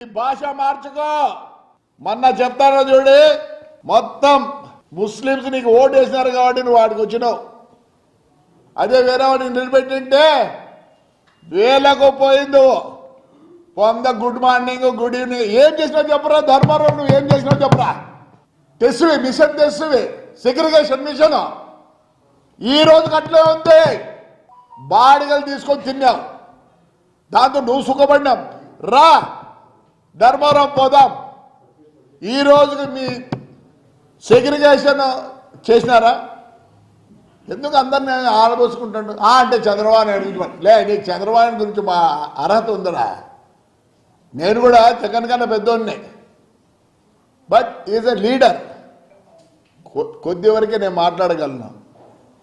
భాష మార్చుకో. మొన్న చెప్తానో చూడు, మొత్తం ముస్లింస్ నీకు ఓటు వేసినారు కాబట్టి నువ్వు వాడికి వచ్చినావు. అదే వేరే వాడిని నిలబెట్టింటే వేలకు పోయింది. పొంద గుడ్ మార్నింగ్ గుడ్ ఈవినింగ్ ఏం చేసినావు చెప్పరా? ధర్మారావు నువ్వు ఏం చేసినావు చెప్పరా? తెస్తువి మిషన్ తెస్తువి, సెగ్రిగేషన్ మిషన్ ఈ రోజుకి అట్లే ఉంది. బాడిగలు తీసుకొని తిన్నావు, దాంతో నువ్వు సుఖపడినావు. రా ధర్మారావు పోదాం. ఈ రోజుకి మీ సెగ్రిగేషన్ చేసినారా? ఎందుకు అందరిని ఆడబోసుకుంటాడు? అంటే చంద్రబాబు నాయుడు లే, నీకు చంద్రబాబు గురించి మా అర్హత ఉందరా? నేను కూడా జగన్ కన్నా పెద్దోడిని, బట్ ఈజ్ ఎ లీడర్. కొద్ది వరకే నేను మాట్లాడగలను.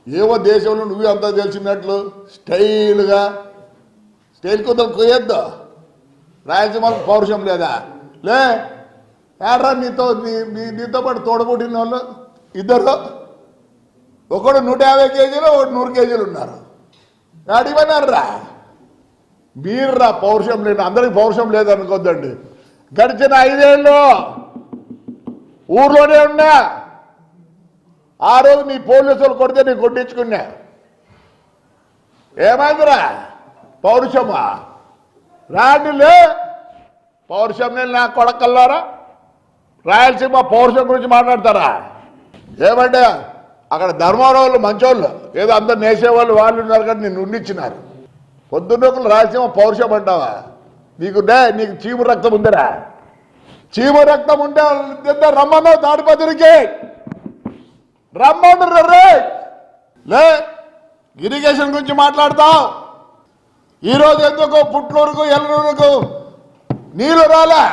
ఏవో దేశంలో నువ్వే అంతా తెలిసినట్లు స్టైల్గా స్టైల్ కుదలు కొయ్యొద్దు. రాయలసీమకు పౌరుషం లేదా? లే ఏడ్రా నీతో పాటు తోడబుట్టిన వాళ్ళు ఇద్దరు, ఒకడు 150 కేజీలు, ఒకటి 100 కేజీలు ఉన్నారు. అడిగిపోయినారా మీర్రా? పౌరుషం లేదు, అందరికి పౌరుషం లేదనుకోద్దండి. గడిచిన 5 ఏళ్ళు ఊర్లోనే ఉన్నా. ఆ రోజు నీ పోలీసులు కొడితే నేను కొట్టించుకున్నా. ఏమైందిరా? పౌరుషమా? రాండిలే పౌరుషం నేను నా కొడకల్లారా. రాయలసీమ పౌరుషం గురించి మాట్లాడతారా? ఏమంటే అక్కడ ధర్మారావులు మంచోళ్ళు, ఏదో అందరు నేసేవాళ్ళు వాళ్ళు ఉన్నారు కానీ నిన్ను ఉండిచ్చినారు. పొద్దున్నొకలు రాయలసీమ పౌరుషం అంటావా? నీకు చీము రక్తం ఉందిరా? చీము రక్తం ఉంటే రమ్మన్నావు తాడిపత్రికి, రమ్మన్నారు రే. లే ఇరిగేషన్ గురించి మాట్లాడతావు. ఈరోజు ఎందుకు పుట్లూరుకు ఎల్లూరుకు నీళ్లు రాలే?